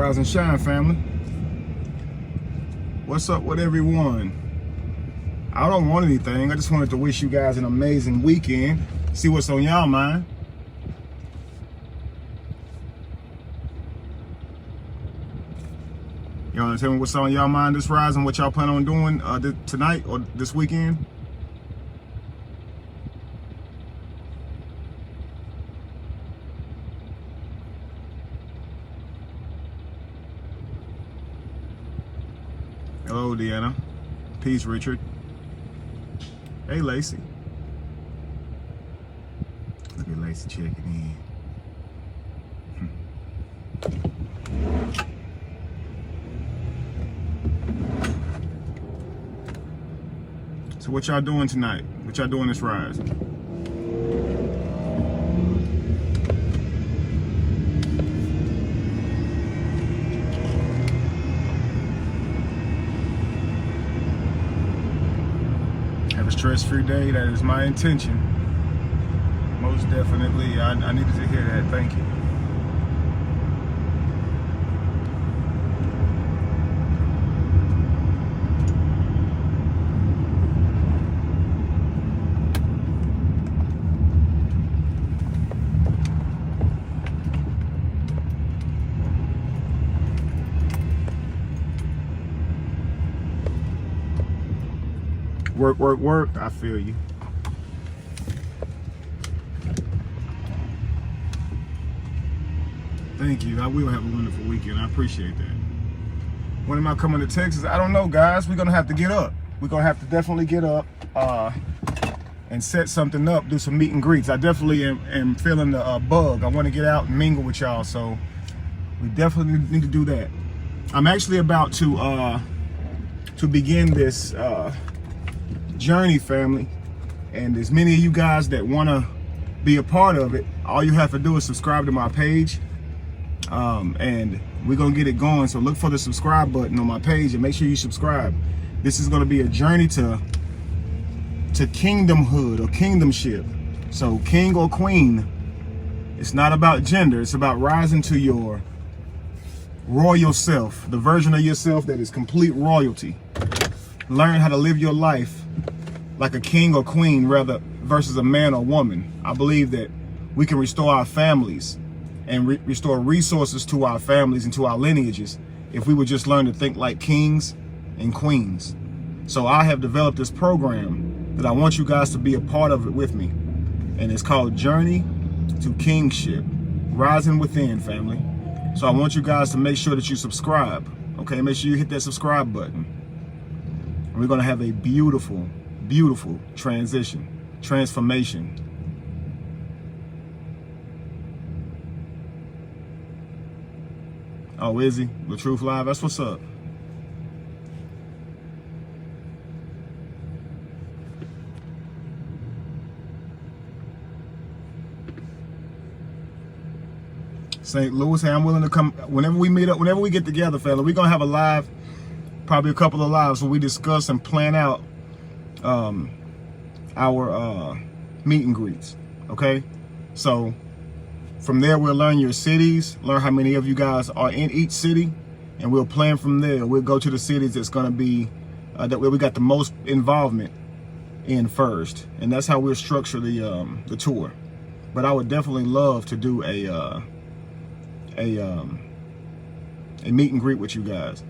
Rise and shine, family. What's up with everyone? I don't want anything. I just wanted to wish you guys an amazing weekend. See what's on y'all mind. Y'all want to tell me what's on y'all mind this rise and what y'all plan on doing tonight or this weekend? Hello, Deanna. Peace, Richard. Hey, Lacey. Look at Lacey checking in. So what y'all doing tonight? What y'all doing this rise? Stress-free day. That is my intention. Most definitely. I needed to hear that. Thank you. Work, work, work. I feel you. Thank you. I will have a wonderful weekend. I appreciate that. When am I coming to Texas? I don't know, guys. We're going to have to get up. We're going to have to definitely get up and set something up, do some meet and greets. I definitely am feeling the bug. I want to get out and mingle with y'all, so we definitely need to do that. I'm actually about to begin this journey, family, and as many of you guys that want to be a part of it, all you have to do is subscribe to my page, and we're gonna get it going. So look for the subscribe button on my page and make sure you subscribe. This is going to be a journey to kingdomhood or kingdomship. So king or queen, it's not about gender, it's about rising to your royal self, the version of yourself that is complete royalty. Learn how to live your life like a king or queen rather versus a man or woman. I believe that we can restore our families and restore resources to our families and to our lineages if we would just learn to think like kings and queens. So I have developed this program that I want you guys to be a part of it with me. And it's called Journey to Kingship, Rising Within, family. So I want you guys to make sure that you subscribe. Okay, make sure you hit that subscribe button. And we're gonna have a beautiful, beautiful transformation. Oh, is he? The Truth Live? That's what's up. St. Louis, hey, I'm willing to come whenever we meet up, whenever we get together, fella. We're gonna have a live, probably a couple of lives where we discuss and plan out our meet and greets. Okay, so from there we'll learn your cities, learn how many of you guys are in each city, and we'll plan from there. We'll go to the cities that's going to be that where we got the most involvement in first, and that's how we'll structure the tour. But I would definitely love to do a meet and greet with you guys.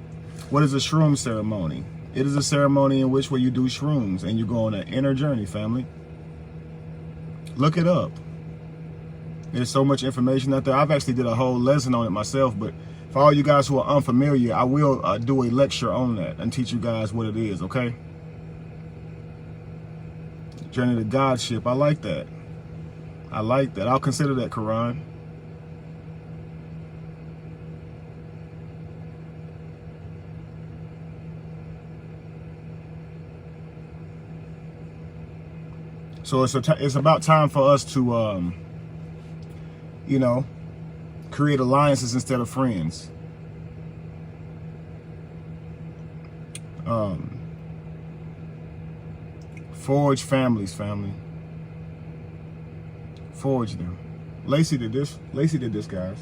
What is a shroom ceremony? It is a ceremony in which where you do shrooms and you go on an inner journey, family. Look it up. There's so much information out there. I've actually did a whole lesson on it myself, but for all you guys who are unfamiliar, I will do a lecture on that and teach you guys what it is, okay? Journey to Godship. I like that. I like that. I'll consider that, Quran. So it's about time for us to, you know, create alliances instead of friends. Forge families, family. Forge them. Lacey did this. Lacey did this, guys.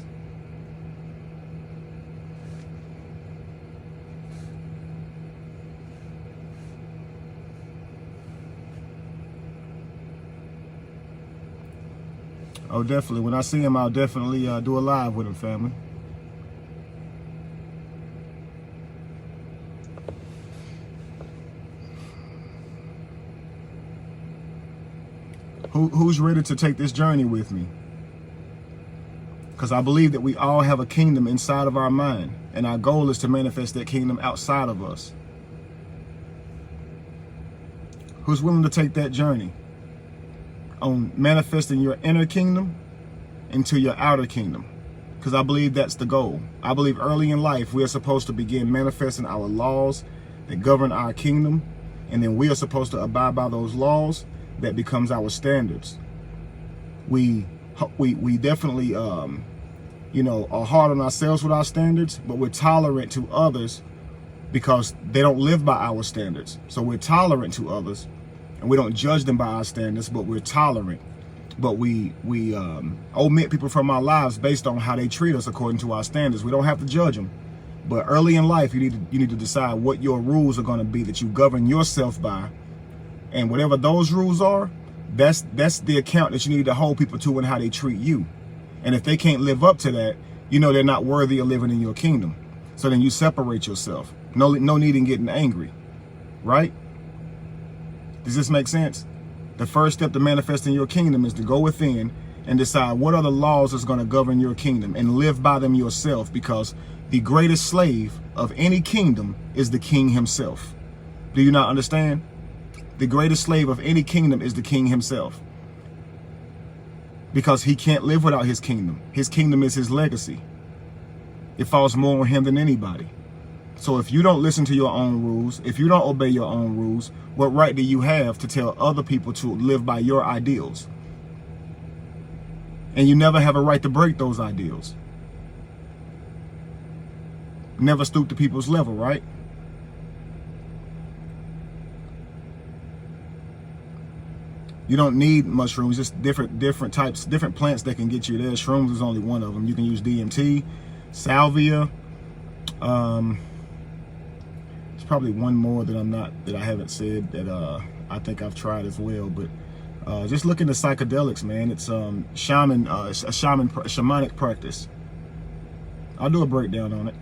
Oh, definitely. When I see him, I'll definitely do a live with him, family. Who's ready to take this journey with me? Because I believe that we all have a kingdom inside of our mind, and our goal is to manifest that kingdom outside of us. Who's willing to take that journey on manifesting your inner kingdom into your outer kingdom? Because I believe that's the goal. I believe early in life we are supposed to begin manifesting our laws that govern our kingdom, and then we are supposed to abide by those laws. That becomes our standards. We definitely you know, are hard on ourselves with our standards, but we're tolerant to others because they don't live by our standards. So we're tolerant to others, and we don't judge them by our standards, but we're tolerant. But we omit people from our lives based on how they treat us according to our standards. We don't have to judge them, but early in life you need to decide what your rules are going to be that you govern yourself by. And whatever those rules are, that's the account that you need to hold people to and how they treat you. And if they can't live up to that, you know they're not worthy of living in your kingdom. So then you separate yourself. No need in getting angry, right? Does this make sense? The first step to manifesting your kingdom is to go within and decide what are the laws that's going to govern your kingdom and live by them yourself, because the greatest slave of any kingdom is the king himself. Do you not understand? The greatest slave of any kingdom is the king himself, because he can't live without his kingdom. His kingdom is his legacy. It falls more on him than anybody. So if you don't listen to your own rules, if you don't obey your own rules, what right do you have to tell other people to live by your ideals? And you never have a right to break those ideals. Never stoop to people's level, right? You don't need mushrooms, just different types, different plants that can get you there. Shrooms is only one of them. You can use DMT, salvia. There's probably one more that I haven't said that I think I've tried as well. But just look into psychedelics, man. It's a shamanic practice. I'll do a breakdown on it.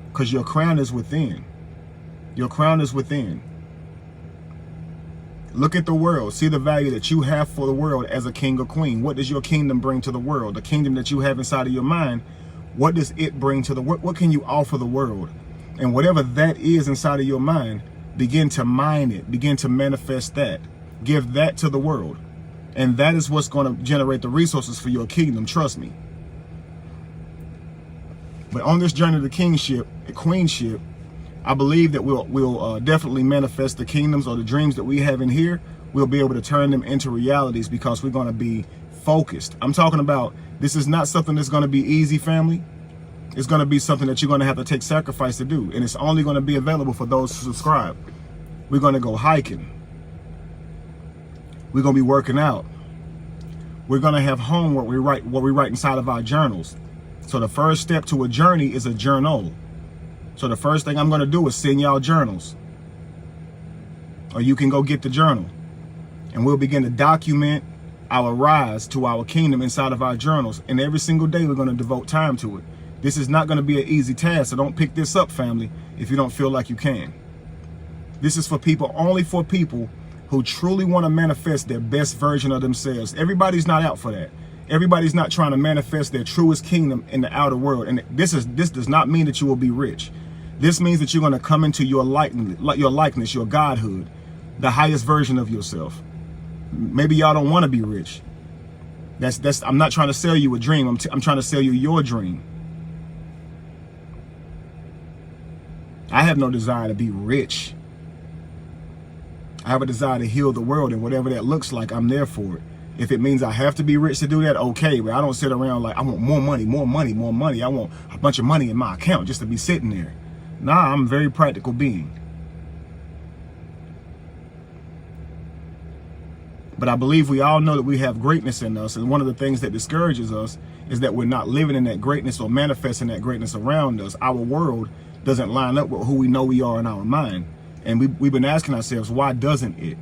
Because your crown is within. Your crown is within. Look at the world. See the value that you have for the world as a king or queen. What does your kingdom bring to the world? The kingdom that you have inside of your mind, what does it bring to the world? What can you offer the world? And whatever that is inside of your mind, begin to mine it. Begin to manifest that. Give that to the world. And that is what's going to generate the resources for your kingdom. Trust me. But on this journey to kingship, queenship, I believe that we'll definitely manifest the kingdoms or the dreams that we have in here. We'll be able to turn them into realities because we're going to be focused. I'm talking about, this is not something that's going to be easy, family. It's going to be something that you're going to have to take sacrifice to do. And it's only going to be available for those who subscribe. We're going to go hiking. We're going to be working out. We're going to have homework. We write what we write inside of our journals. So the first step to a journey is a journal. So the first thing I'm going to do is send y'all journals. Or you can go get the journal. And we'll begin to document our rise to our kingdom inside of our journals. And every single day we're going to devote time to it. This is not going to be an easy task. So don't pick this up, family, if you don't feel like you can. This is for people, only for people who truly want to manifest their best version of themselves. Everybody's not out for that. Everybody's not trying to manifest their truest kingdom in the outer world. And this does not mean that you will be rich. This means that you're going to come into your likeness, your godhood, the highest version of yourself. Maybe y'all don't want to be rich. I'm not trying to sell you a dream. I'm trying to sell you your dream. I have no desire to be rich. I have a desire to heal the world, and whatever that looks like, I'm there for it. If it means I have to be rich to do that, okay, but I don't sit around like I want more money, more money, more money. I want a bunch of money in my account just to be sitting there. Nah, I'm a very practical being. But I believe we all know that we have greatness in us, and one of the things that discourages us is that we're not living in that greatness or manifesting that greatness around us. Our world doesn't line up with who we know we are in our mind. And we've been asking ourselves, why doesn't it?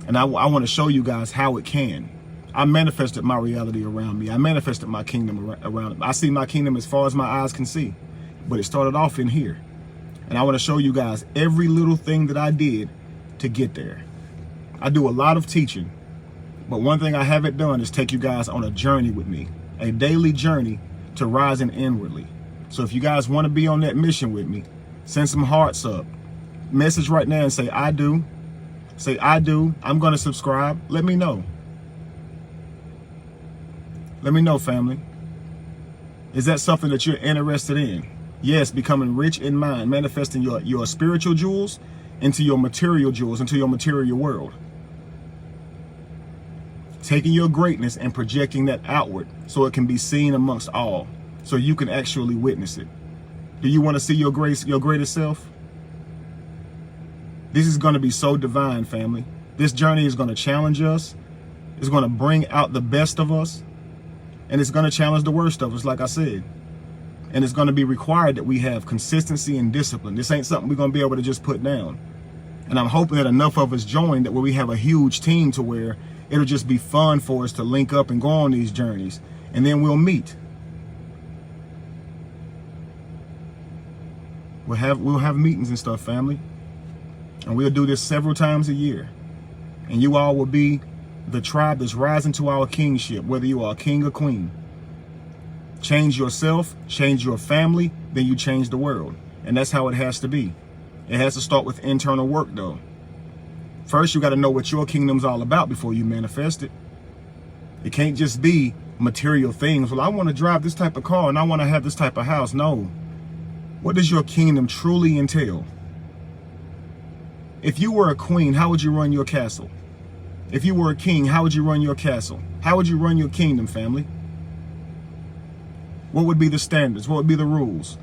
And I want to show you guys how it can. I manifested my reality around me. I manifested my kingdom around me. I see my kingdom as far as my eyes can see. But it started off in here. And I want to show you guys every little thing that I did to get there. I do a lot of teaching. But one thing I haven't done is take you guys on a journey with me. A daily journey to rising inwardly. So if you guys want to be on that mission with me, send some hearts up. Message right now and say, I do. Say, I do. I'm going to subscribe. Let me know. Let me know, family. Is that something that you're interested in? Yes, becoming rich in mind, manifesting your spiritual jewels into your material jewels, into your material world. Taking your greatness and projecting that outward so it can be seen amongst all, so you can actually witness it. Do you want to see your greatest self? This is going to be so divine, family. This journey is going to challenge us. It's going to bring out the best of us. And it's going to challenge the worst of us, like I said. And it's going to be required that we have consistency and discipline. This ain't something we're going to be able to just put down. And I'm hoping that enough of us join that where we have a huge team to where it'll just be fun for us to link up and go on these journeys. And then we'll meet. We'll have meetings and stuff, family. And we'll do this several times a year. And you all will be the tribe that's rising to our kingship, whether you are a king or queen. Change yourself, change your family, then you change the world. And that's how it has to be. It has to start with internal work, though. First, you got to know what your kingdom's all about before you manifest it. It can't just be material things. Well, I want to drive this type of car and I want to have this type of house. No. What does your kingdom truly entail? If you were a queen, how would you run your castle? If you were a king, how would you run your castle? How would you run your kingdom, family? What would be the standards? What would be the rules?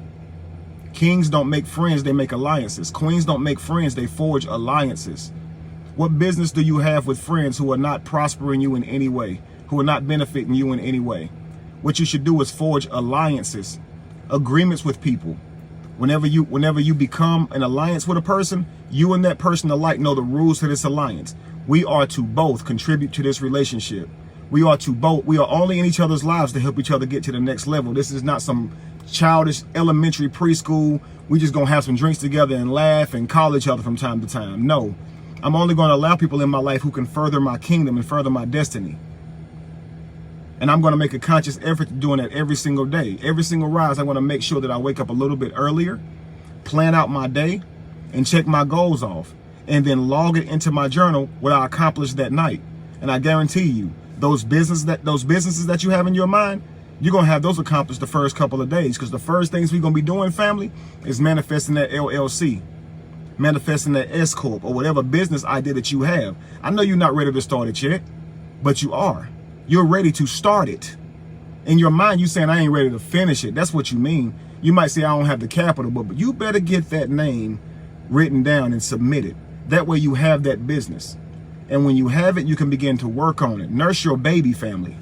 Kings don't make friends, they make alliances. Queens don't make friends, they forge alliances. What business do you have with friends who are not prospering you in any way, who are not benefiting you in any way? What you should do is forge alliances, agreements with people. Whenever you become an alliance with a person, you and that person alike know the rules to this alliance. We are to both contribute to this relationship. We are only in each other's lives to help each other get to the next level. This is not some childish elementary preschool. We just gonna have some drinks together and laugh and call each other from time to time. No, I'm only gonna allow people in my life who can further my kingdom and further my destiny. And I'm gonna make a conscious effort to doing that every single day. Every single rise, I wanna make sure that I wake up a little bit earlier, plan out my day, and check my goals off. And then log it into my journal what I accomplished that night. And I guarantee you, those businesses that you have in your mind, you're going to have those accomplished the first couple of days. Because the first things we're going to be doing, family, is manifesting that LLC, manifesting that S-Corp, or whatever business idea that you have. I know you're not ready to start it yet, but you are. You're ready to start it. In your mind, you saying, I ain't ready to finish it. That's what you mean. You might say, I don't have the capital, but you better get that name written down and submitted. That way you have that business. And when you have it, you can begin to work on it. Nurse your baby, family.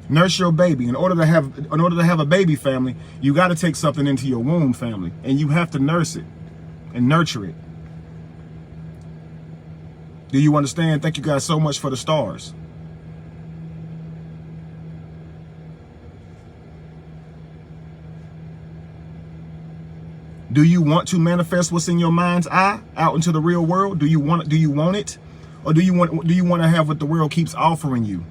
Nurse your baby. In order to have a baby, family, you got to take something into your womb, family. And you have to nurse it and nurture it. Do you understand? Thank you guys so much for the stars. Do you want to manifest what's in your mind's eye out into the real world? Do you want it? Or do you want to have what the world keeps offering you?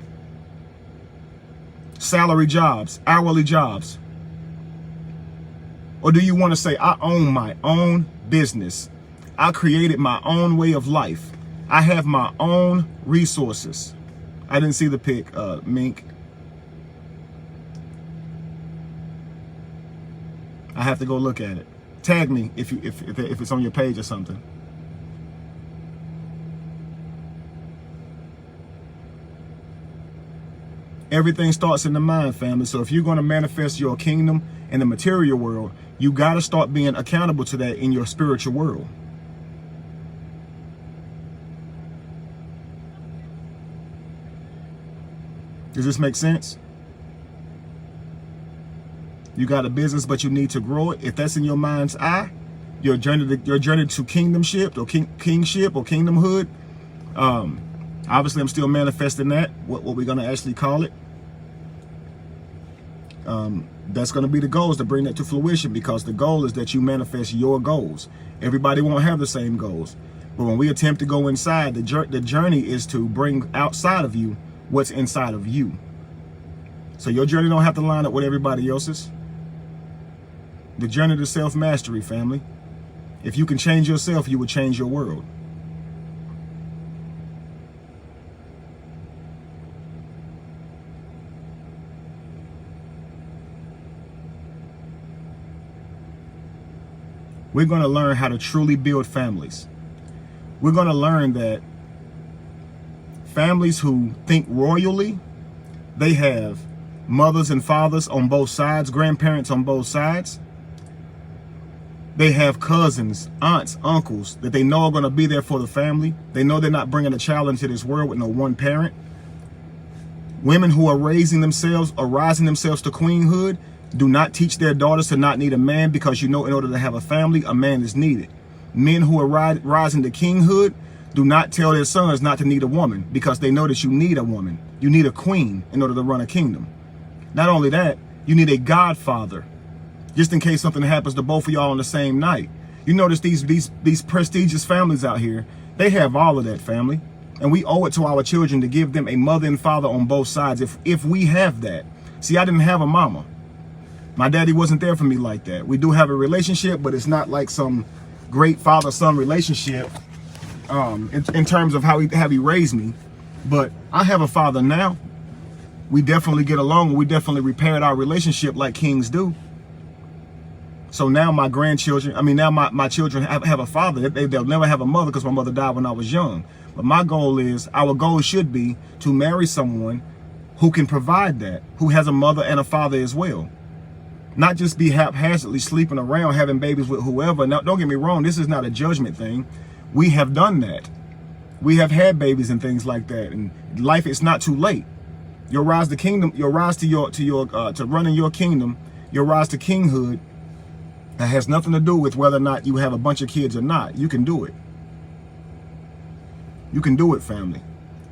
Salary jobs, hourly jobs. Or do you want to say, I own my own business. I created my own way of life. I have my own resources. I didn't see the pic, Mink. I have to go look at it. Tag me if it's on your page or something. Everything starts in the mind, family. So if you're going to manifest your kingdom in the material world, you got to start being accountable to that in your spiritual world. Does this make sense? You got a business, but you need to grow it. If that's in your mind's eye, your journey to kingdomship or kingship or kingdomhood, Obviously, I'm still manifesting that, what we're going to actually call it. That's going to be the goal, is to bring that to fruition, because the goal is that you manifest your goals. Everybody won't have the same goals. But when we attempt to go inside, the journey is to bring outside of you what's inside of you. So your journey don't have to line up with everybody else's. The journey to self-mastery, family. If you can change yourself, you will change your world. We're going to learn how to truly build families. We're going to learn that families who think royally, they have mothers and fathers on both sides, grandparents on both sides. They have cousins, aunts, uncles that they know are going to be there for the family. They know they're not bringing a child into this world with no one parent. Women who are raising themselves or rising themselves to queenhood do not teach their daughters to not need a man, because you know in order to have a family, a man is needed. Men who are rising to kinghood do not tell their sons not to need a woman, because they know that you need a woman. You need a queen in order to run a kingdom. Not only that, you need a godfather, just in case something happens to both of y'all on the same night. You notice these prestigious families out here, they have all of that, family. And we owe it to our children to give them a mother and father on both sides if we have that. See, I didn't have a mama. My daddy wasn't there for me like that. We do have a relationship, but it's not like some great father-son relationship in terms of how he raised me. But I have a father now. We definitely get along. We definitely repaired our relationship like kings do. So now my grandchildren, now my children have a father. They'll never have a mother, because my mother died when I was young. But my goal is, our goal should be to marry someone who can provide that, who has a mother and a father as well. Not just be haphazardly sleeping around, having babies with whoever. Now, don't get me wrong, this is not a judgment thing. We have done that. We have had babies and things like that. And life is not too late. Your rise to kingdom, your rise to running your kingdom, your rise to kinghood, that has nothing to do with whether or not you have a bunch of kids or not. You can do it. You can do it, family.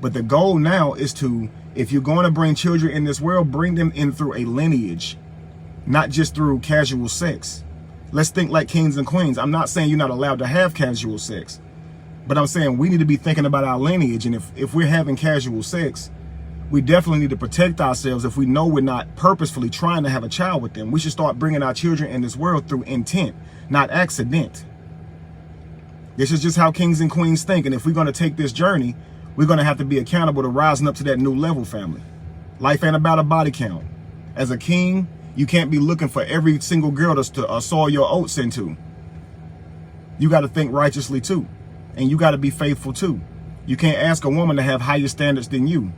But the goal now is to, if you're going to bring children in this world, bring them in through a lineage, not just through casual sex. Let's think like kings and queens. I'm not saying you're not allowed to have casual sex, but I'm saying we need to be thinking about our lineage. And if we're having casual sex, we definitely need to protect ourselves. If we know we're not purposefully trying to have a child with them, we should start bringing our children in this world through intent, not accident. This is just how kings and queens think. And if we're going to take this journey, we're going to have to be accountable to rising up to that new level, family. Life ain't about a body count. As a king, you can't be looking for every single girl to sow your oats into. You got to think righteously too. And you got to be faithful too. You can't ask a woman to have higher standards than you.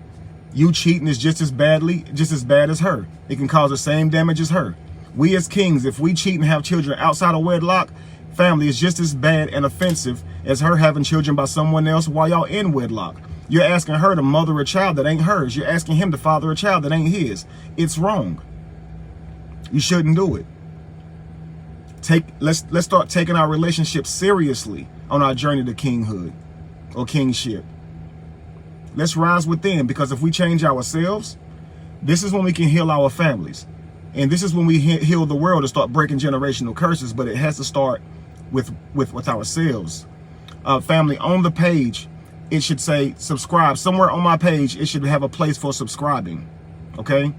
You cheating is just as bad as her. It can cause the same damage as her. We as kings, if we cheat and have children outside of wedlock, family is just as bad and offensive as her having children by someone else while y'all in wedlock. You're asking her to mother a child that ain't hers. You're asking him to father a child that ain't his. It's wrong. You shouldn't do it. Let's start taking our relationship seriously on our journey to kinghood or kingship. Let's rise within, because if we change ourselves, this is when we can heal our families. And this is when we heal the world to start breaking generational curses. But it has to start with ourselves. Family, on the page, it should say subscribe. Somewhere on my page, it should have a place for subscribing. Okay?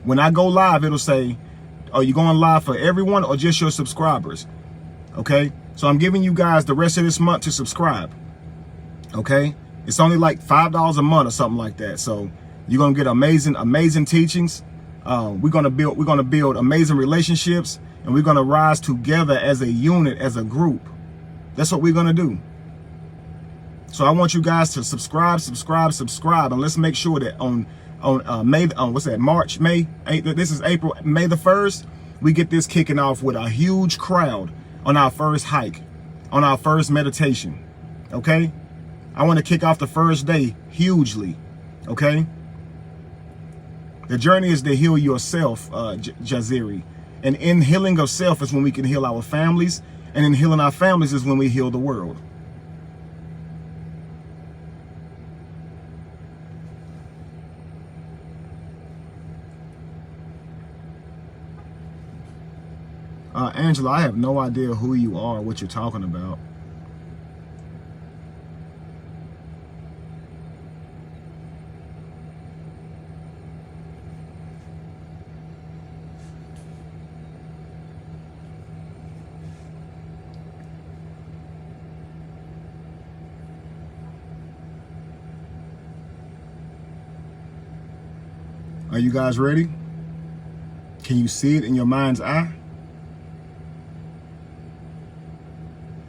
When I go live, it'll say, are you going live for everyone or just your subscribers? Okay? So I'm giving you guys the rest of this month to subscribe. Okay? It's only like $5 a month or something like that. So you're going to get amazing teachings. We're going to build amazing relationships, and we're going to rise together as a unit, as a group. That's what we're going to do. So I want you guys to subscribe, and let's make sure that on this is April, May the 1st, we get this kicking off with a huge crowd on our first hike, on our first meditation. Okay? I want to kick off the first day hugely. Okay? The journey is to heal yourself, Jaziri. And in healing of self is when we can heal our families. And in healing our families is when we heal the world. Angela, I have no idea who you are, what you're talking about. Are you guys ready? Can you see it in your mind's eye?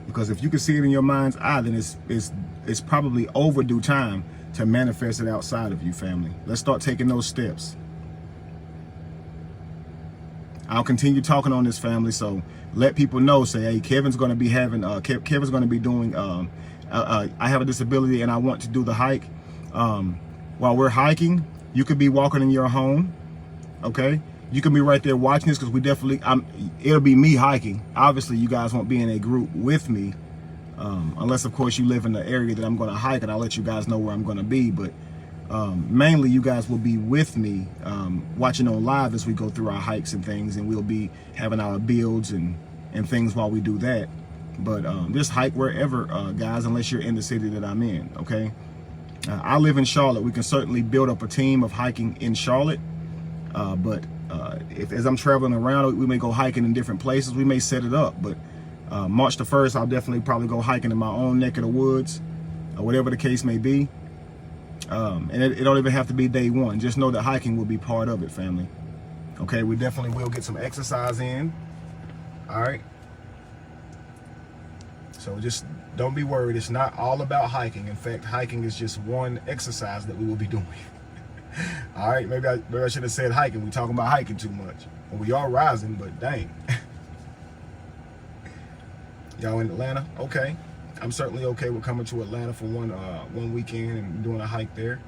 Because if you can see it in your mind's eye, then it's probably overdue time to manifest it outside of you, family. Let's start taking those steps. I'll continue talking on this, family, so let people know, say, hey, Kevin's going to be having, Kevin's going to be doing, I have a disability and I want to do the hike. While we're hiking, you could be walking in your home, okay? You can be right there watching this, because we definitely, it'll be me hiking. Obviously, you guys won't be in a group with me, unless, of course, you live in the area that I'm going to hike, and I'll let you guys know where I'm going to be. But mainly, you guys will be with me, watching on live as we go through our hikes and things, and we'll be having our builds and things while we do that. But just hike wherever, guys, unless you're in the city that I'm in, okay? I live in Charlotte. We can certainly build up a team of hiking in Charlotte, but if as I'm traveling around, we may go hiking in different places. We may set it up, but March the 1st, I'll definitely probably go hiking in my own neck of the woods, or whatever the case may be. And it don't even have to be day one. Just know that hiking will be part of it, family. Okay, we definitely will get some exercise in. All right. So just don't be worried. It's not all about hiking. In fact, hiking is just one exercise that we will be doing. All right, maybe I should have said hiking. We're talking about hiking too much. Well, we are rising, but dang. Y'all in Atlanta? Okay. I'm certainly okay with coming to Atlanta for one weekend and doing a hike there.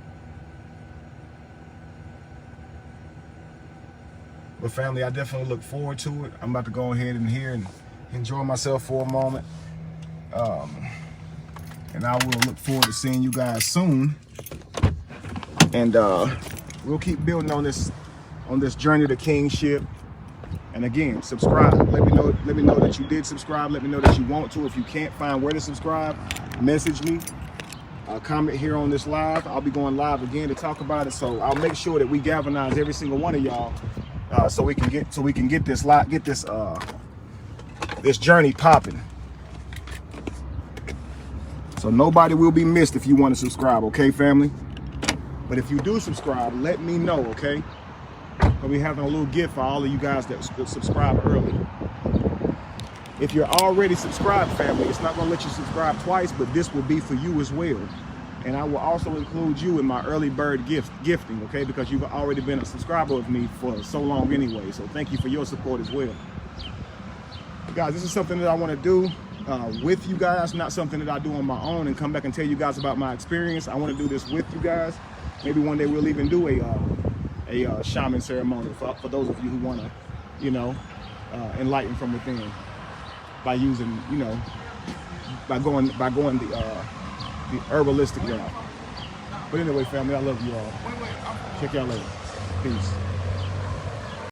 But family, I definitely look forward to it. I'm about to go ahead and here and enjoy myself for a moment. And I will look forward to seeing you guys soon. And we'll keep building on this journey to kingship. And again, subscribe. Let me know that you did subscribe. Let me know that you want to. If you can't find where to subscribe, message me. Comment here on this live. I'll be going live again to talk about it. So I'll make sure that we galvanize every single one of y'all, so we can get this journey popping. So nobody will be missed if you want to subscribe, okay, family? But if you do subscribe, let me know, okay? We'll be having a little gift for all of you guys that subscribe early. If you're already subscribed, family, it's not going to let you subscribe twice, but this will be for you as well. And I will also include you in my early bird gifting, okay? Because you've already been a subscriber of me for so long anyway. So thank you for your support as well. Guys, this is something that I want to do with you guys, not something that I do on my own and come back and tell you guys about my experience. I want to do this with you guys. Maybe one day we'll even do a shaman ceremony for those of you who want to, you know, enlighten from within by using, you know, by going the herbalistic route. But anyway, family, I love you all. Check y'all later. Peace.